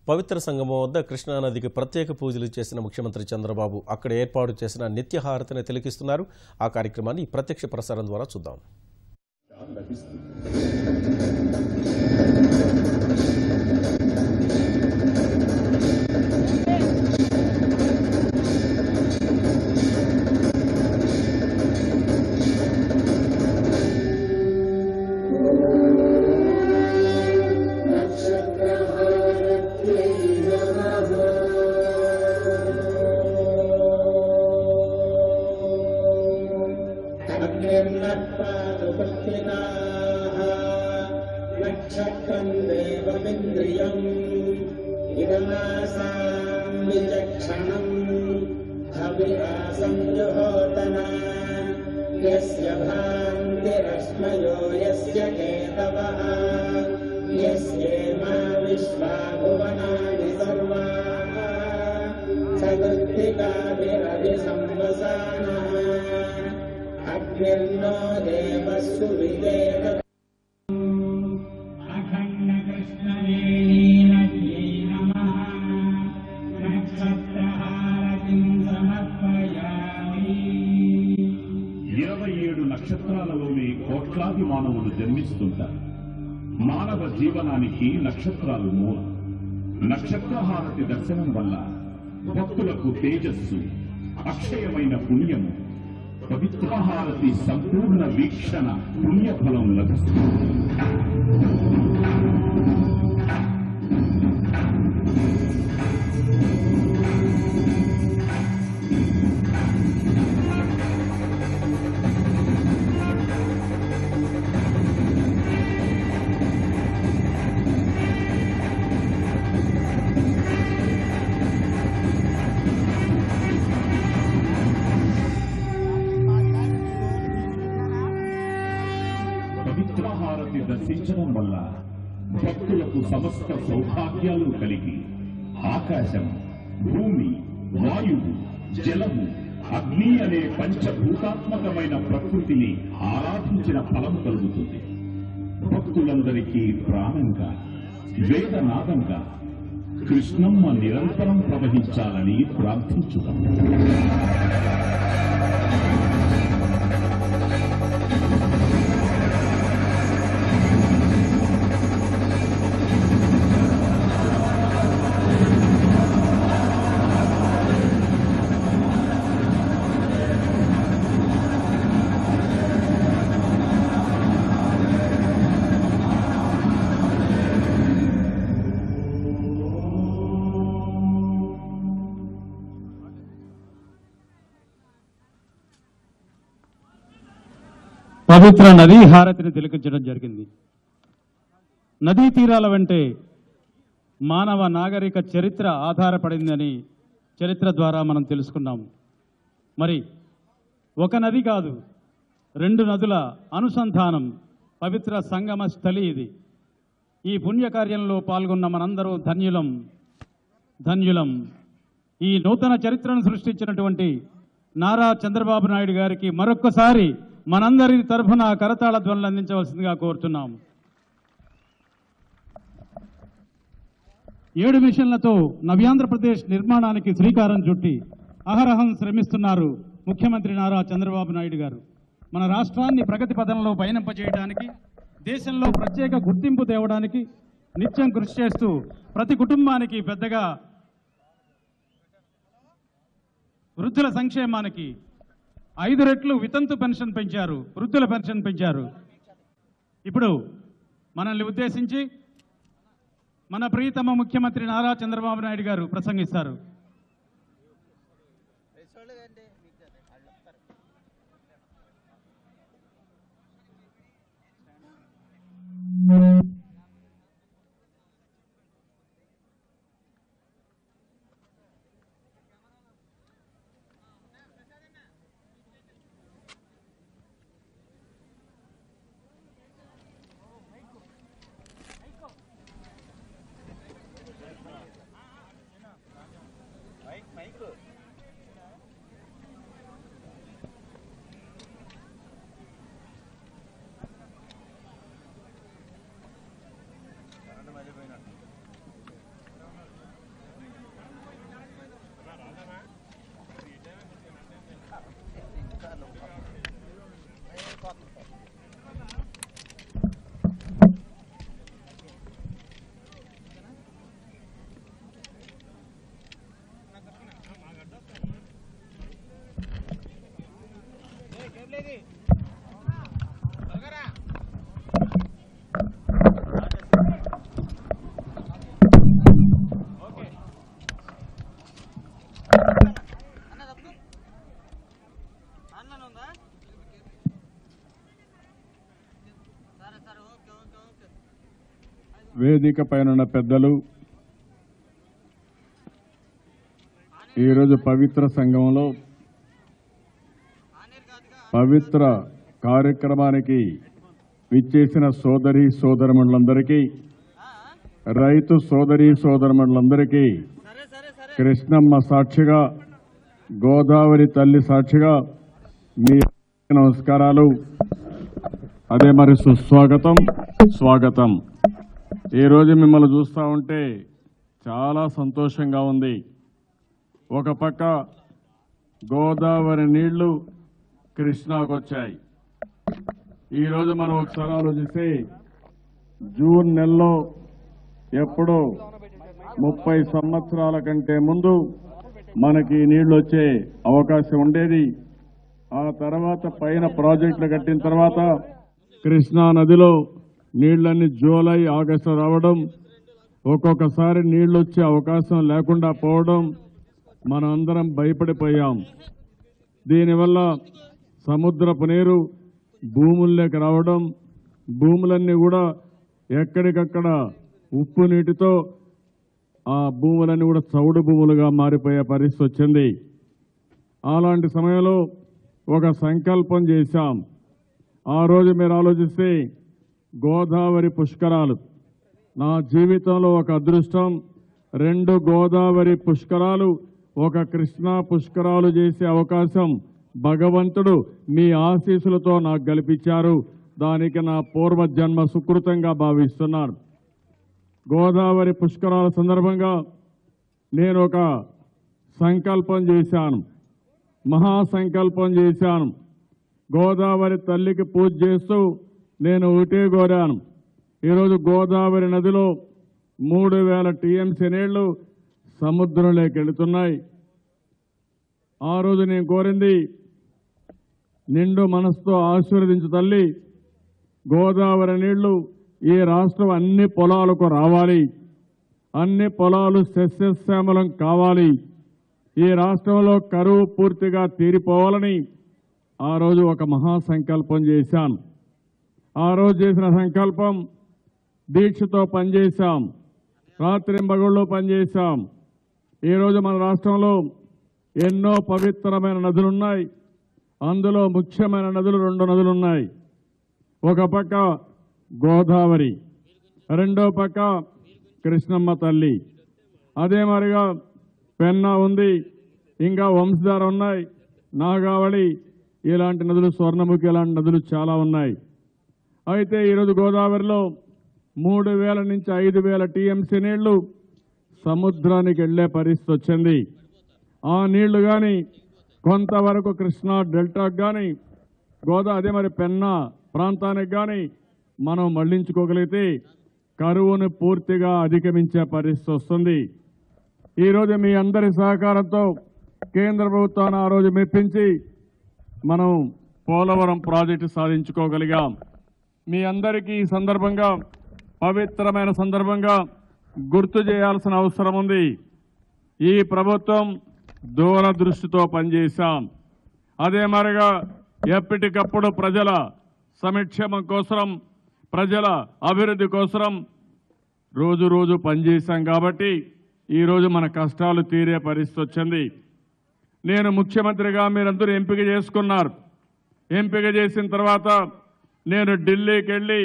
పవిత్ర సంగమం వద్ద కృష్ణానదికి ప్రత్యేక పూజలు చేసిన ముఖ్యమంత్రి చంద్రబాబు అక్కడ ఏర్పాటు చేసిన నిత్యహారతిని తిలకిస్తున్నారు. ఆ కార్యక్రమాన్ని ప్రత్యక్ష ప్రసారం ద్వారా చూద్దాం. నక్షత్రాలలోనే కోట్లాది మానవులు జన్మిస్తుంటారు. మానవ జీవనానికి నక్షత్రాలు మూల. నక్షత్రహారతి దర్శనం వల్ల భక్తులకు తేజస్సు, అక్షయమైన పుణ్యము, పవిత్రహారతి సంపూర్ణ వీక్షణ పుణ్యఫలం లభిస్తుంది. పవిత్రహారతి దర్శించడం వల్ల భక్తులకు సమస్త సౌభాగ్యాలు కలిగి ఆకాశం, భూమి, వాయువు, జలము, అగ్ని అనే పంచభూతాత్మకమైన ప్రకృతిని ఆరాధించిన ఫలం కలుగుతుంది. భక్తులందరికీ ప్రాణంగా, వేదనాదంగా కృష్ణమ్మ నిరంతరం ప్రవహించాలని ప్రార్థించుదాం. పవిత్ర నదీ హారతిని తిలకించడం జరిగింది. నదీ తీరాల వెంటే మానవ నాగరిక చరిత్ర ఆధారపడిందని చరిత్ర ద్వారా మనం తెలుసుకున్నాం. మరి ఒక నది కాదు, 2 నదుల అనుసంధానం పవిత్ర సంగమ స్థలి ఇది. ఈ పుణ్యకార్యంలో పాల్గొన్న మనందరూ ధన్యులం. ఈ నూతన చరిత్రను సృష్టించినటువంటి నారా చంద్రబాబు నాయుడు గారికి మరొక్కసారి మనందరి తరఫున కరతాళ ధ్వనులు అందించవలసిందిగా కోరుతున్నాం. 7 మిషన్లతో నవ్యాంధ్రప్రదేశ్ నిర్మాణానికి శ్రీకారం చుట్టి అహరహం శ్రమిస్తున్నారు ముఖ్యమంత్రి నారా చంద్రబాబు నాయుడు గారు. మన రాష్ట్రాన్ని ప్రగతి పథంలో పయనింపజేయడానికి, దేశంలో ప్రత్యేక గుర్తింపు తేవడానికి నిత్యం కృషి చేస్తూ ప్రతి కుటుంబానికి పెద్దగా వృద్ధుల సంక్షేమానికి 5 రెట్లు వితంతు పెన్షన్ పెంచారు, వృద్ధుల పెన్షన్ పెంచారు. ఇప్పుడు మనల్ని ఉద్దేశించి మన ప్రియతమ ముఖ్యమంత్రి నారా చంద్రబాబు నాయుడు గారు ప్రసంగిస్తారు. వేదిక పైన పెద్దలు, ఈరోజు పవిత్ర సంఘంలో పవిత్ర కార్యక్రమానికి విచ్చేసిన సోదరి సోదరమణులందరికీ, రైతు సోదరి సోదరమణులందరికీ కృష్ణమ్మ సాక్షిగా, గోదావరి తల్లి సాక్షిగా మీ నమస్కారాలు. అదే మరి సుస్వాగతం, స్వాగతం. ఈరోజు మిమ్మల్ని చూస్తూ ఉంటే చాలా సంతోషంగా ఉంది. ఒక పక్క గోదావరి నీళ్లు కృష్ణాకు వచ్చాయి. ఈరోజు మనం ఒకసారి ఆలోచిస్తే జూన్ నెలలో ఎప్పుడో 30 సంవత్సరాల కంటే ముందు మనకి నీళ్లు వచ్చే అవకాశం ఉండేది. ఆ తర్వాత పైన ప్రాజెక్టులు కట్టిన తర్వాత కృష్ణా నదిలో నీళ్లన్నీ జూలై, ఆగస్టు రావడం, ఒక్కొక్కసారి నీళ్లు వచ్చే అవకాశం లేకుండా పోవడం, మనం అందరం భయపడిపోయాం. దీనివల్ల సముద్రపు నీరు భూముల్లోకి రావడం, భూములన్నీ కూడా ఎక్కడికక్కడ ఉప్పు నీటితో ఆ భూములన్నీ కూడా చౌడు భూములుగా మారిపోయే పరిస్థితి వచ్చింది. అలాంటి సమయంలో ఒక సంకల్పం చేశాం. ఆ రోజు మీరు ఆలోచిస్తే గోదావరి పుష్కరాలు నా జీవితంలో ఒక అదృష్టం. 2 గోదావరి పుష్కరాలు, ఒక కృష్ణా పుష్కరాలు చేసే అవకాశం భగవంతుడు మీ ఆశీస్సులతో నాకు కల్పించారు. దానికి నా పూర్వజన్మ సుకృతంగా భావిస్తున్నాను. గోదావరి పుష్కరాల సందర్భంగా నేను ఒక సంకల్పం చేశాను, మహాసంకల్పం చేశాను. గోదావరి తల్లికి పూజ చేస్తూ నేను ఒకటే కోరాను. ఈరోజు గోదావరి నదిలో 3000 టీఎంసీ నీళ్లు సముద్రంలోకి వెళుతున్నాయి. ఆ రోజు నేను కోరింది, నిండు మనసుతో ఆశీర్వదించు తల్లి, గోదావరి నీళ్లు ఈ రాష్ట్రం అన్ని పొలాలకు రావాలి, అన్ని పొలాలు సస్యశ్యామలం కావాలి, ఈ రాష్ట్రంలో కరువు పూర్తిగా తీరిపోవాలని ఆ రోజు ఒక మహాసంకల్పం చేశాను. ఆ రోజు చేసిన సంకల్పం దీక్షతో పనిచేశాం, రాత్రింబగళ్ళు పనిచేశాం. ఈరోజు మన రాష్ట్రంలో ఎన్నో పవిత్రమైన నదులున్నాయి. అందులో ముఖ్యమైన నదులు 2 నదులున్నాయి. ఒక పక్క గోదావరి, రెండో పక్క కృష్ణమ్మ తల్లి. అదే మరిగా పెన్నా ఉంది, ఇంకా వంశధార ఉన్నాయి, నాగావళి, ఇలాంటి నదులు, స్వర్ణముఖి, ఇలాంటి నదులు చాలా ఉన్నాయి. అయితే ఈరోజు గోదావరిలో 3000 నుంచి 5000 టీఎంసీ నీళ్లు సముద్రానికి వెళ్లే పరిస్థితి వచ్చింది. ఆ నీళ్లు కానీ కొంతవరకు కృష్ణా డెల్టాకు కానీ, అదే మరి పెన్నా ప్రాంతానికి కానీ మనం మళ్లించుకోగలిగితే కరువును పూర్తిగా అధిగమించే పరిస్థితి వస్తుంది. ఈరోజు మీ అందరి సహకారంతో కేంద్ర ప్రభుత్వాన్ని ఆ రోజు మెప్పించి మనం పోలవరం ప్రాజెక్టు సాధించుకోగలిగాం. మీ అందరికీ ఈ సందర్భంగా, పవిత్రమైన సందర్భంగా గుర్తు చేయాల్సిన అవసరం ఉంది. ఈ ప్రభుత్వం దూరదృష్టితో పనిచేశాం. అదే మరిగా ఎప్పటికప్పుడు ప్రజల సంక్షేమం కోసం, ప్రజల అభివృద్ధి కోసం రోజు రోజు పనిచేశాం. కాబట్టి ఈరోజు మన కష్టాలు తీరే పరిస్థితి వచ్చింది. నేను ముఖ్యమంత్రిగా మీరందరూ ఎంపిక చేసుకున్నారు. ఎంపిక చేసిన తర్వాత నేను ఢిల్లీకి వెళ్ళి,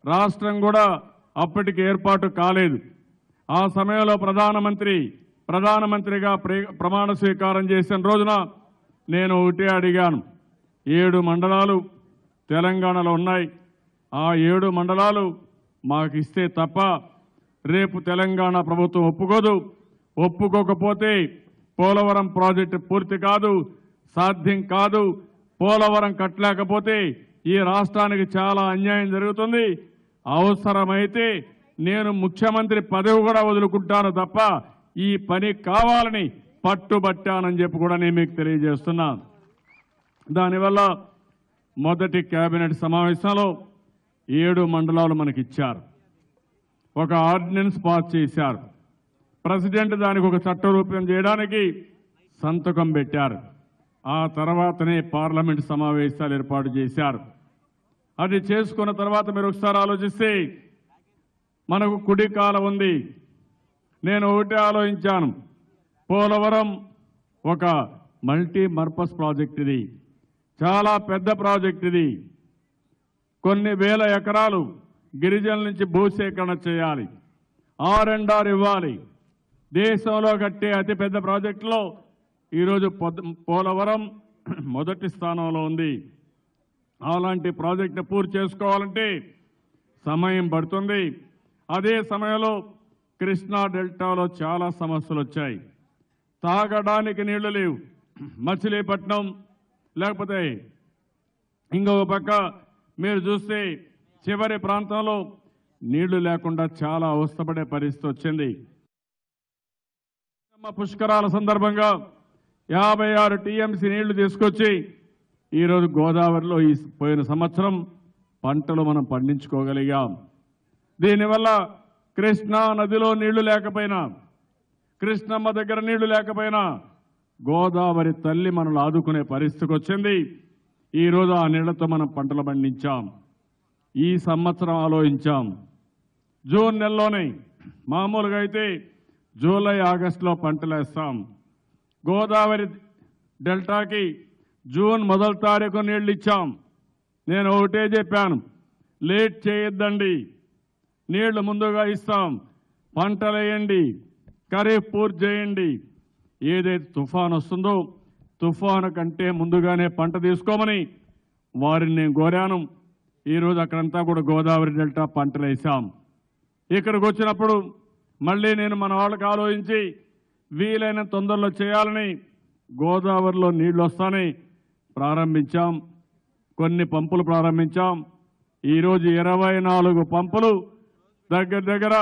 రాష్ట్రం కూడా అప్పటికి ఏర్పాటు కాలేదు. ఆ సమయంలో ప్రధానమంత్రిగా ప్రమాణ స్వీకారం చేసిన రోజున నేను ఒకటే అడిగాను, 7 మండలాలు తెలంగాణలో ఉన్నాయి, ఆ 7 మండలాలు మాకు ఇస్తే తప్ప రేపు తెలంగాణ ప్రభుత్వం ఒప్పుకోదు, ఒప్పుకోకపోతే పోలవరం ప్రాజెక్టు పూర్తి కాదు, సాధ్యం కాదు, పోలవరం కట్టలేకపోతే ఈ రాష్ట్రానికి చాలా అన్యాయం జరుగుతుంది, అవసరమైతే నేను ముఖ్యమంత్రి పదవి కూడా వదులుకుంటాను తప్ప ఈ పని కావాలని పట్టుబట్టానని చెప్పి కూడా నేను మీకు తెలియజేస్తున్నాను. దానివల్ల మొదటి కేబినెట్ సమావేశంలో 7 మండలాలు మనకిచ్చారు. ఒక ఆర్డినెన్స్ పాస్ చేశారు. ప్రెసిడెంట్ దానికి ఒక చట్టరూపం చేయడానికి సంతకం పెట్టారు. ఆ తర్వాతనే పార్లమెంట్ సమావేశాలు ఏర్పాటు చేశారు. అది చేసుకున్న తర్వాత మీరు ఒకసారి ఆలోచిస్తే మనకు కుడి కాలువ ఉంది. నేను ఒకటే ఆలోచించాను, పోలవరం ఒక మల్టీ పర్పస్ ప్రాజెక్ట్, ఇది చాలా పెద్ద ప్రాజెక్ట్. ఇది కొన్ని వేల ఎకరాలు గిరిజనుల నుంచి భూసేకరణ చేయాలి, R&R ఇవ్వాలి. దేశంలో కట్టే అతిపెద్ద ప్రాజెక్టులో ఈరోజు పోలవరం మొదటి స్థానంలో ఉంది. అలాంటి ప్రాజెక్టును పూర్తి చేసుకోవాలంటే సమయం పడుతుంది. అదే సమయంలో కృష్ణా డెల్టాలో చాలా సమస్యలు వచ్చాయి. తాగడానికి నీళ్లు లేవు. మచిలీపట్నం లేకపోతే ఇంకొక పక్క మీరు చూస్తే చివరి ప్రాంతంలో నీళ్లు లేకుండా చాలా అవస్థపడే పరిస్థితి వచ్చింది. పుష్కరాల సందర్భంగా 56 TMC నీళ్లు తీసుకొచ్చి ఈరోజు గోదావరిలో ఈ పోయిన సంవత్సరం పంటలు మనం పండించుకోగలిగాం. దీనివల్ల కృష్ణా నదిలో నీళ్లు లేకపోయినా, కృష్ణమ్మ దగ్గర నీళ్లు లేకపోయినా గోదావరి తల్లి మనల్ని ఆదుకునే పరిస్థితికి వచ్చింది. ఈరోజు ఆ నీళ్లతో మనం పంటలు పండించాం. ఈ సంవత్సరం ఆలోచించాం, జూన్ నెలలోనే, మామూలుగా అయితే జూలై ఆగస్టులో పంటలు వేస్తాం. గోదావరి డెల్టాకి జూన్ 1వ తారీఖు నీళ్లు ఇచ్చాం. నేను ఒకటే చెప్పాను, లేట్ చేయొద్దండి, నీళ్లు ముందుగా ఇస్తాం, పంటలు వేయండి, ఖరీఫ్ పూర్తి చేయండి. ఏదైతే తుఫాను వస్తుందో తుఫాను కంటే ముందుగానే పంట తీసుకోమని వారిని నేను కోరాను. ఈరోజు అక్కడంతా కూడా గోదావరి డెల్టా పంటలు వేసాం. ఇక్కడికి వచ్చినప్పుడు మళ్ళీ నేను మన వాళ్ళకి ఆలోచించి వీలైన తొందరలో చేయాలని గోదావరిలో నీళ్లు వస్తానే ప్రారంభించాం. కొన్ని పంపులు ప్రారంభించాం. ఈరోజు 24 పంపులు దగ్గర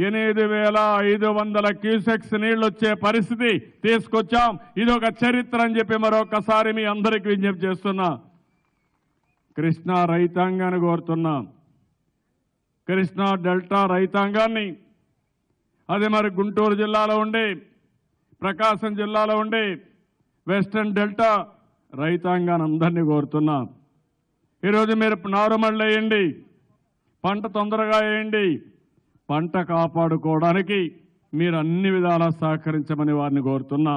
8,500 క్యూసెక్స్ నీళ్లు వచ్చే పరిస్థితి తీసుకొచ్చాం. ఇది ఒక చరిత్ర అని చెప్పి మరొకసారి మీ అందరికీ విజ్ఞప్తి చేస్తున్నా. కృష్ణా రైతాంగాన్ని కోరుతున్నా, కృష్ణా డెల్టా రైతాంగాన్ని, అది మరి గుంటూరు జిల్లాలో ఉండే, ప్రకాశం జిల్లాలో ఉండే వెస్టర్న్ డెల్టా రైతాంగాన్ని అందరినీ కోరుతున్నా. ఈరోజు మీరు నారుమళ్ళు వేయండి, పంట తొందరగా వేయండి, పంట కాపాడుకోవడానికి మీరు అన్ని విధాలా సహకరించమని వారిని కోరుతున్నా.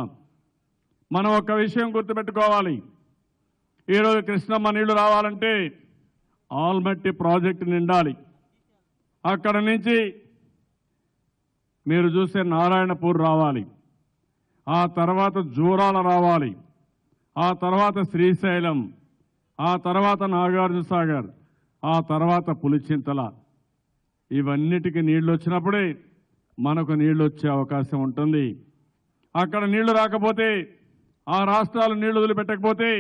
మనం ఒక విషయం గుర్తుపెట్టుకోవాలి, ఈరోజు కృష్ణమ్మ నీళ్లు రావాలంటే ఆల్మట్టి ప్రాజెక్టు నిండాలి. అక్కడ నుంచి మీరు చూసే నారాయణపూర్ రావాలి, ఆ తర్వాత జూరాల రావాలి, ఆ తర్వాత శ్రీశైలం, ఆ తర్వాత నాగార్జున సాగర్, ఆ తర్వాత పులిచింతల. ఇవన్నిటికీ నీళ్లు వచ్చినప్పుడే మనకు నీళ్లు వచ్చే అవకాశం ఉంటుంది. అక్కడ నీళ్లు రాకపోతే, ఆ రాష్ట్రాలు నీళ్లు వదిలిపెట్టకపోతే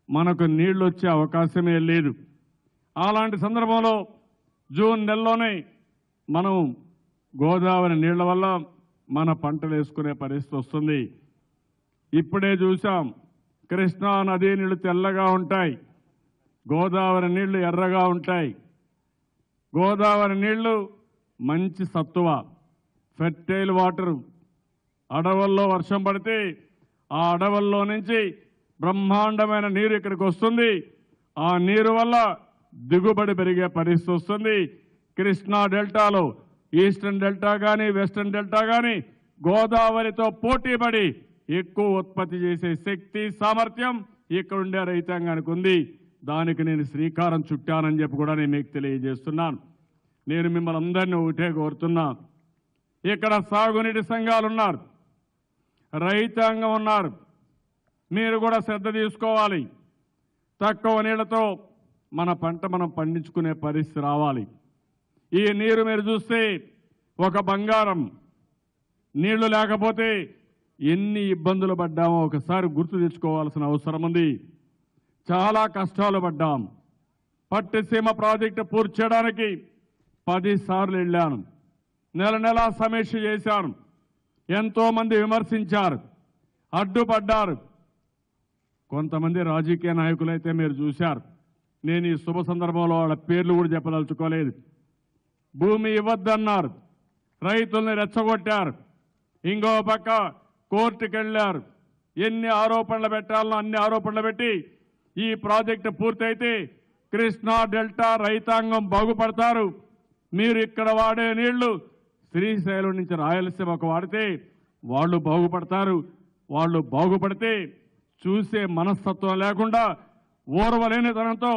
మనకు నీళ్లు వచ్చే అవకాశమే లేదు. అలాంటి సందర్భంలో జూన్ నెలలోనే మనం గోదావరి నీళ్ల వల్ల మన పంటలు వేసుకునే పరిస్థితి వస్తుంది. ఇప్పుడే చూసాం, కృష్ణా నదీ నీళ్లు తెల్లగా ఉంటాయి, గోదావరి నీళ్లు ఎర్రగా ఉంటాయి. గోదావరి నీళ్లు మంచి సత్తువ, ఫెర్టైల్ వాటరు. అడవుల్లో వర్షం పడితే ఆ అడవుల్లో నుంచి బ్రహ్మాండమైన నీరు ఇక్కడికి వస్తుంది. ఆ నీరు వల్ల దిగుబడి పెరిగే పరిస్థితి వస్తుంది. కృష్ణా డెల్టాలో ఈస్టర్న్ డెల్టా కానీ వెస్టర్న్ డెల్టా కానీ గోదావరితో పోటీపడి ఎక్కువ ఉత్పత్తి చేసే శక్తి, సామర్థ్యం ఇక్కడ ఉండే రైతాంగానికి ఉంది. దానికి నేను శ్రీకారం చుట్టానని చెప్పి కూడా నేను మీకు తెలియజేస్తున్నాను. నేను మిమ్మల్ని అందరినీ ఒకటే కోరుతున్నా, ఇక్కడ సాగునీటి సంఘాలు ఉన్నారు, రైతాంగం ఉన్నారు, మీరు కూడా శ్రద్ధ తీసుకోవాలి. తక్కువ నీళ్లతో మన పంట మనం పండించుకునే పరిస్థితి రావాలి. ఈ నీరు మీరు చూస్తే ఒక బంగారం. నీళ్లు లేకపోతే ఎన్ని ఇబ్బందులు పడ్డామో ఒకసారి గుర్తు తెచ్చుకోవాల్సిన అవసరం ఉంది. చాలా కష్టాలు పడ్డాం. పట్టిసీమ ప్రాజెక్టు పూర్తి చేయడానికి 10 సార్లు వెళ్ళాను, నెల సమీక్ష చేశాను. ఎంతో మంది విమర్శించారు, అడ్డుపడ్డారు. కొంతమంది రాజకీయ నాయకులైతే మీరు చూశారు. నేను ఈ శుభ సందర్భంలో వాళ్ళ పేర్లు కూడా చెప్పదలుచుకోలేదు. భూమి ఇవ్వద్దన్నారు, రైతుల్ని రెచ్చగొట్టారు. ఇంకో పక్క కోర్టుకు వెళ్లారు. ఎన్ని ఆరోపణలు పెట్టాలనో అన్ని ఆరోపణలు పెట్టి ఈ ప్రాజెక్టు పూర్తయితే కృష్ణా డెల్టా రైతాంగం బాగుపడతారు. మీరు ఇక్కడ వాడే నీళ్లు శ్రీశైలం నుంచి రాయలసీమకు వాడితే వాళ్ళు బాగుపడతారు. వాళ్ళు బాగుపడితే చూసే మనస్తత్వం లేకుండా ఓర్వలేనితనంతో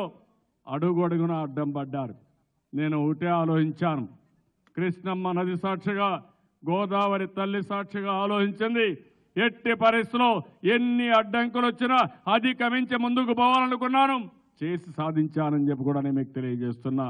అడుగడుగున అడ్డం పడ్డారు. నేను ఒకటే ఆలోచించాను, కృష్ణమ్మ నది సాక్షిగా, గోదావరి తల్లి సాక్షిగా ఆలోచించింది. ఎట్టి పరిస్థితుల్లో ఎన్ని అడ్డంకులు వచ్చినా అధిగమించి ముందుకు పోవాలనుకున్నాను, చేసి సాధించానని చెప్పి కూడా నేను మీకు తెలియజేస్తున్నా.